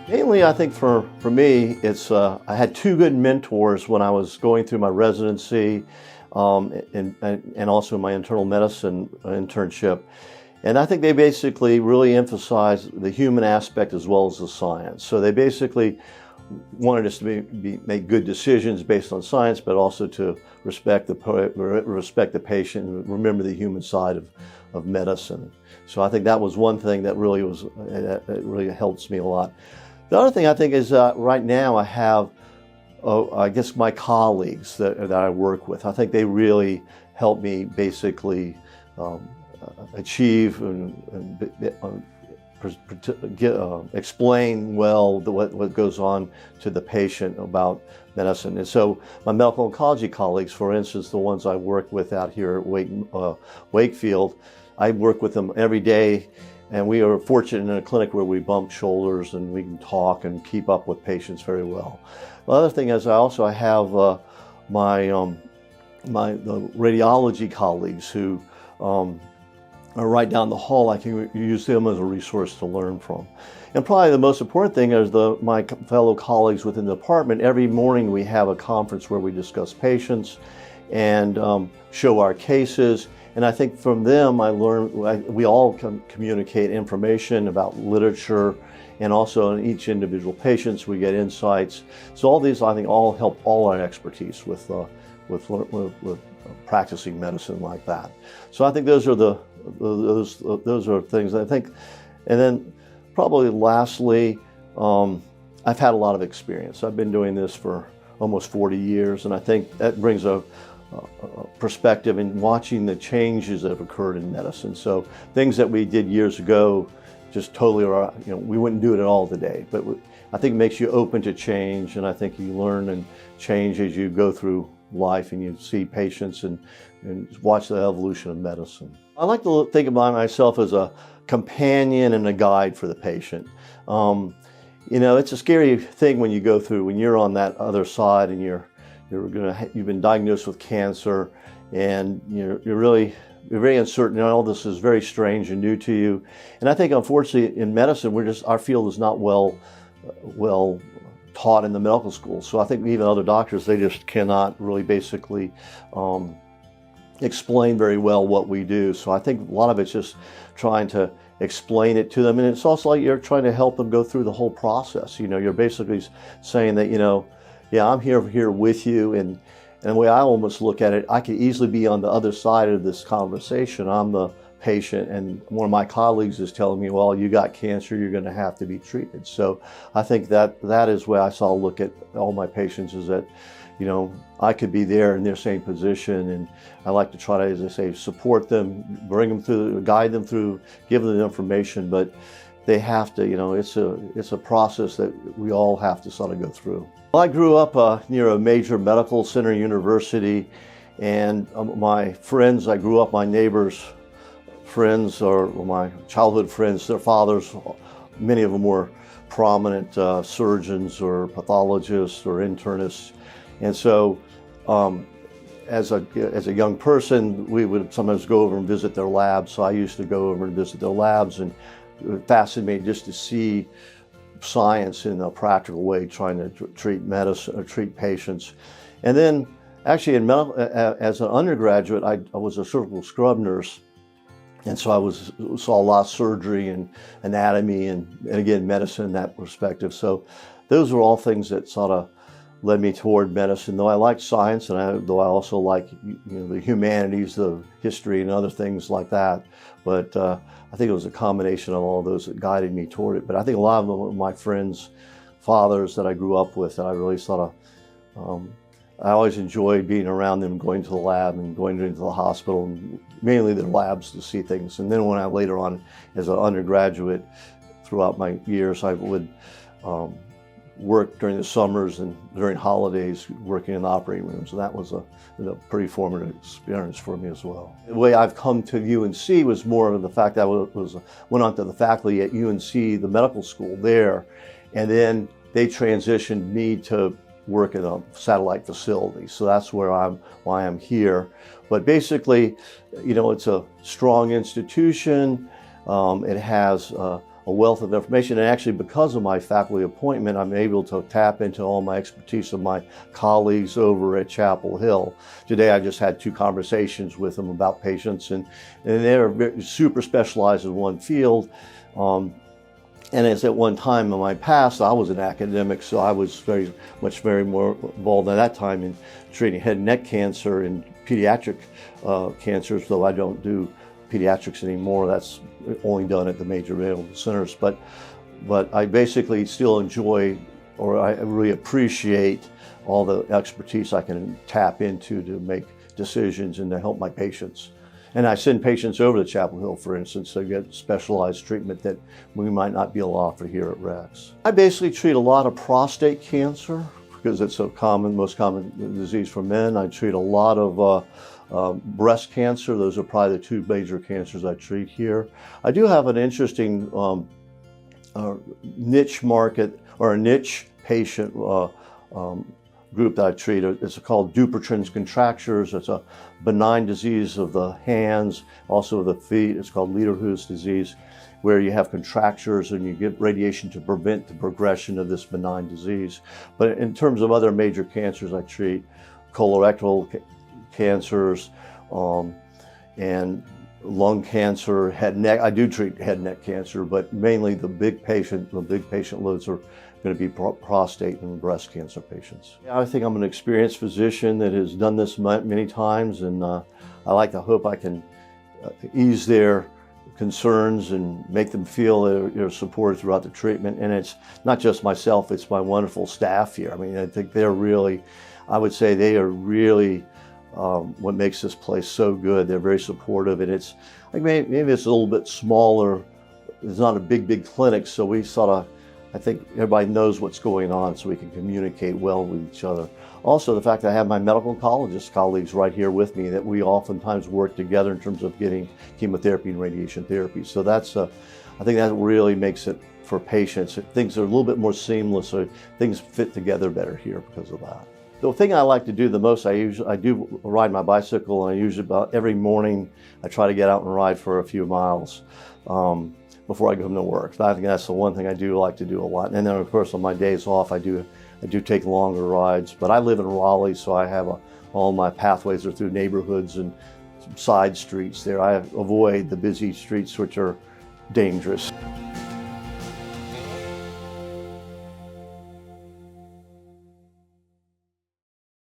Mainly, I think for me, it's I had two good mentors when I was going through my residency and also my internal medicine internship. And I think they basically really emphasized the human aspect as well as the science. So they basically wanted us to make good decisions based on science, but also to respect the patient and remember the human side of medicine. So I think that was one thing that it really helps me a lot. The other thing I think is right now I have, I guess, my colleagues that I work with. I think they really help me basically achieve and explain well what goes on to the patient about medicine. And so my medical oncology colleagues, for instance, the ones I work with out here at Wakefield, I work with them every day. And we are fortunate in a clinic where we bump shoulders and we can talk and keep up with patients very well. The other thing is I have the radiology colleagues who are right down the hall. I can use them as a resource to learn from. And probably the most important thing is my fellow colleagues within the department. Every morning we have a conference where we discuss patients and show our cases. And I think from them I learn, we all can communicate information about literature, and also in each individual patients we get insights. So all these, I think, all help all our expertise with practicing medicine like that. So I think those are things I think. And then probably lastly, I've had a lot of experience. I've been doing this for almost 40 years, and I think that brings a perspective in watching the changes that have occurred in medicine. So things that we did years ago just totally, we wouldn't do it at all today. But I think it makes you open to change, and I think you learn and change as you go through life and you see patients and watch the evolution of medicine. I like to think about myself as a companion and a guide for the patient. It's a scary thing when you're on that other side and you've been diagnosed with cancer, and you're very uncertain. All this is very strange and new to you. And I think, unfortunately, in medicine, our field is not well taught in the medical school. So I think even other doctors, they just cannot really basically explain very well what we do. So I think a lot of it's just trying to explain it to them, and it's also like you're trying to help them go through the whole process. You're basically saying that, yeah, I'm here with you, and the way I almost look at it, I could easily be on the other side of this conversation. I'm the patient, and one of my colleagues is telling me, well, you got cancer, you're going to have to be treated. So I think that is where I look at all my patients, is that, I could be there in their same position, and I like to try to, as I say, support them, bring them through, guide them through, give them the information, but they have to, it's a process that we all have to sort of go through. Well, I grew up near a major medical center university, and my friends, my neighbors' friends, or my childhood friends, their fathers, many of them were prominent surgeons or pathologists or internists. And so as a young person, we would sometimes go over and visit their labs. So I used to go over and visit their labs, and it fascinated me just to see science in a practical way, trying to treat patients. And then actually as an undergraduate, I was a surgical scrub nurse. And so I saw a lot of surgery and anatomy and again, medicine in that perspective. So those were all things that sort of led me toward medicine. Though I like science, and though I also like the humanities, the history and other things like that. But I think it was a combination of all those that guided me toward it. But I think a lot of them were my friends' fathers that I grew up with, and I really sort of, I always enjoyed being around them, going to the lab and going into the hospital, and mainly their labs to see things. And then when I later on, as an undergraduate, throughout my years, I would work during the summers and during holidays, working in the operating rooms. And that was a pretty formative experience for me as well. The way I've come to UNC was more of the fact that I went on to the faculty at UNC, the medical school there, and then they transitioned me to work in a satellite facility. So that's why I'm here. But basically, it's a strong institution. It has a wealth of information. And actually, because of my faculty appointment, I'm able to tap into all my expertise of my colleagues over at Chapel Hill. Today, I just had 2 conversations with them about patients, and they're super specialized in one field. And as at one time in my past, I was an academic, so I was very more involved at that time in treating head and neck cancer and pediatric cancers, though I don't do pediatrics anymore. That's only done at the major medical centers. But I basically still enjoy, or I really appreciate all the expertise I can tap into to make decisions and to help my patients. And I send patients over to Chapel Hill, for instance, to get specialized treatment that we might not be able to offer here at Rex. I basically treat a lot of prostate cancer because it's a most common disease for men. I treat a lot of breast cancer. Those are probably the 2 major cancers I treat here. I do have an interesting niche market, or a niche patient group that I treat. It's called Dupuytren's contractures. It's a benign disease of the hands, also of the feet. It's called Ledderhose disease, where you have contractures and you get radiation to prevent the progression of this benign disease. But in terms of other major cancers, I treat colorectal cancers and lung cancer, head and neck. I do treat head and neck cancer, but mainly the big patient loads are going to be prostate and breast cancer patients. I think I'm an experienced physician that has done this many times, and I like to hope I can ease their concerns and make them feel they're supported throughout the treatment. And it's not just myself, it's my wonderful staff here. I mean, I think they're really, I would say they are really what makes this place so good. They're very supportive, and it's like maybe it's a little bit smaller. It's not a big clinic, so we sort of, I think everybody knows what's going on, so we can communicate well with each other. Also, the fact that I have my medical oncologist colleagues right here with me, that we oftentimes work together in terms of getting chemotherapy and radiation therapy. So that's, I think that really makes it, for patients, things are a little bit more seamless, so things fit together better here because of that. The thing I like to do the most, I do ride my bicycle, and I usually about every morning I try to get out and ride for a few miles before I go to work. So I think that's the one thing I do like to do a lot. And then of course on my days off I do take longer rides. But I live in Raleigh, so I have all my pathways are through neighborhoods and side streets there. I avoid the busy streets which are dangerous.